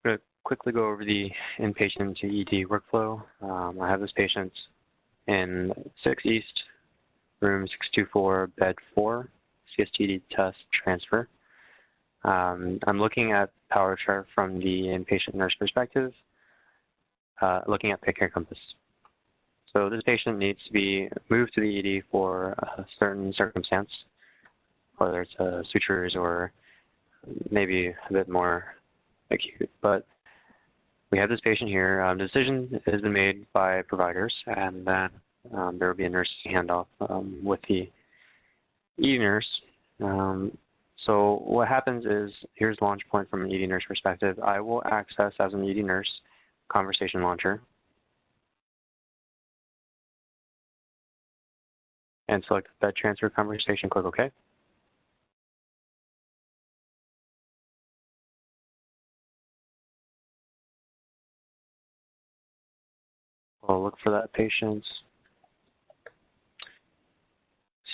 I'm going to quickly go over the inpatient to ED workflow. I have this patient in 6 East, room 624, bed 4, CSTD test transfer. I'm looking at power chart from the inpatient nurse perspective, looking at Care Compass. So this patient needs to be moved to the ED for a certain circumstance, whether it's sutures or maybe a bit more acute. But we have this patient here. The decision has been made by providers, and then there will be a nurse handoff with the ED nurse. So what happens is, here's launch point from an ED nurse perspective. I will access, as an ED nurse, conversation launcher, and select bed transfer conversation, click OK. I'll look for that patient.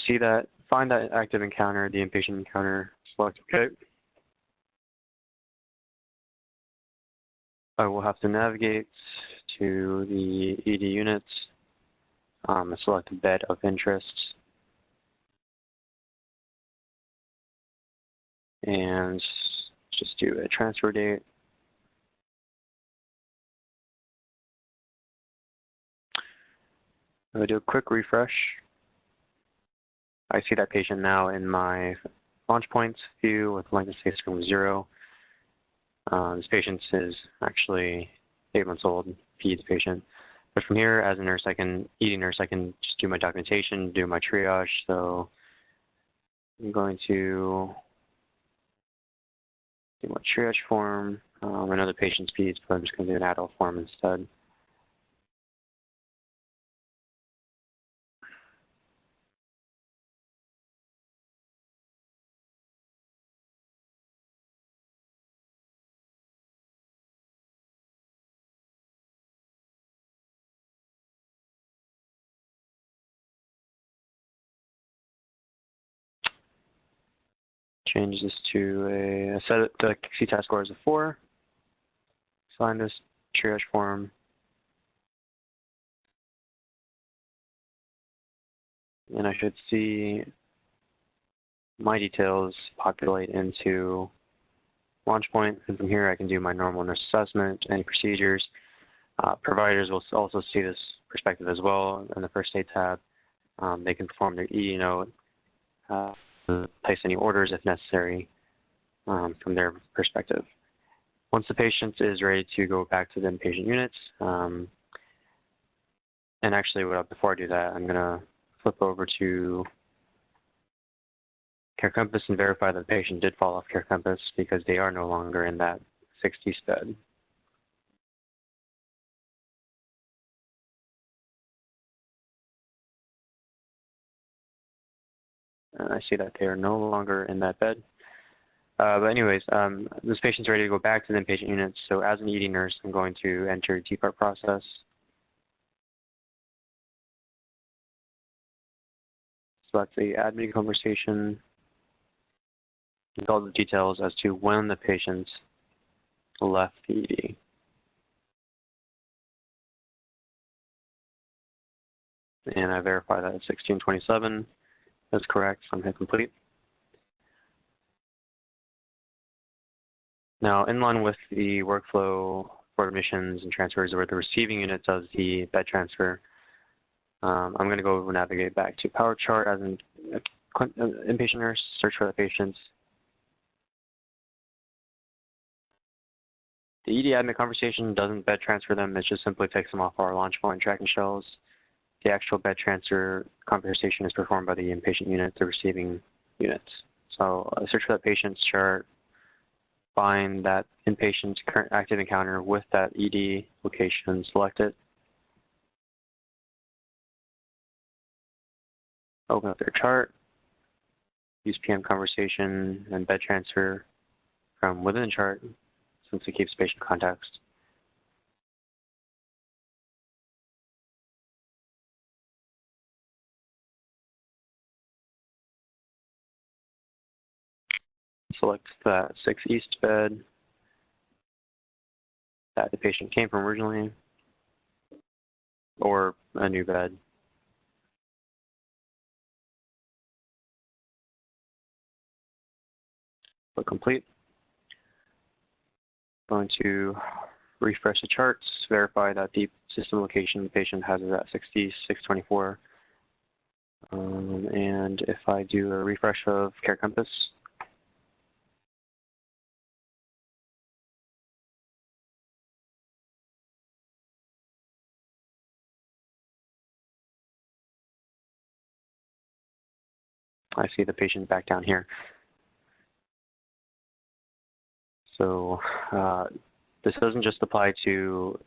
See that, find that active encounter, the inpatient encounter, select OK. I will have to navigate to the ED unit, select a bed of interest, and just do a transfer date. I'm going to do a quick refresh. I see that patient now in my launch points view with length of stay screen of 0. This patient is actually 8 months old, peds patient. But from here, as a nurse, ED nurse, I can just do my documentation, do my triage. So I'm going to do my triage form. I know the patient's peds, but I'm just going to do an adult form instead. Change this to set the CTAS score as a 4. Sign this triage form. And I should see my details populate into launch point. And from here, I can do my normal nurse assessment, any procedures. Providers will also see this perspective as well in the first aid tab. They can perform their ED note, place any orders if necessary from their perspective. Once the patient is ready to go back to the inpatient units, and actually before I do that, I'm going to flip over to Care Compass and verify that the patient did fall off Care Compass because they are no longer in that 60 bed. And I see that they are no longer in that bed. But anyways, this patient's ready to go back to the inpatient units. So as an ED nurse, I'm going to enter depart process. Select the admin conversation. And all the details as to when the patient left the ED. And I verify that 1627 is correct, so I'm going to hit complete. Now, in line with the workflow for admissions and transfers where the receiving unit does the bed transfer, I'm going to go navigate back to power chart as an inpatient nurse, search for the patients. The ED admin conversation doesn't bed transfer them, it just simply takes them off our launch point tracking shells. The actual bed transfer conversation is performed by the inpatient unit, the receiving unit. So I search for that patient's chart, find that inpatient current active encounter with that ED location, select it. Open up their chart, use PM conversation and bed transfer from within the chart since it keeps patient context. Select that 6 East bed, that the patient came from originally, or a new bed. Click complete. Going to refresh the charts, verify that the system location the patient has is at 6624. And if I do a refresh of Care Compass, I see the patient back down here. So this doesn't just apply to,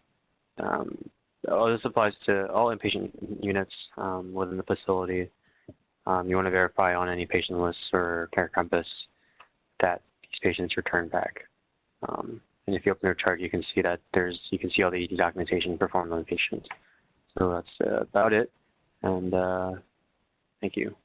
this applies to all inpatient units within the facility. You want to verify on any patient lists or Care Compass that these patients return back. And if you open your chart, you can see that you can see all the ED documentation performed on the patient. So that's about it. And thank you.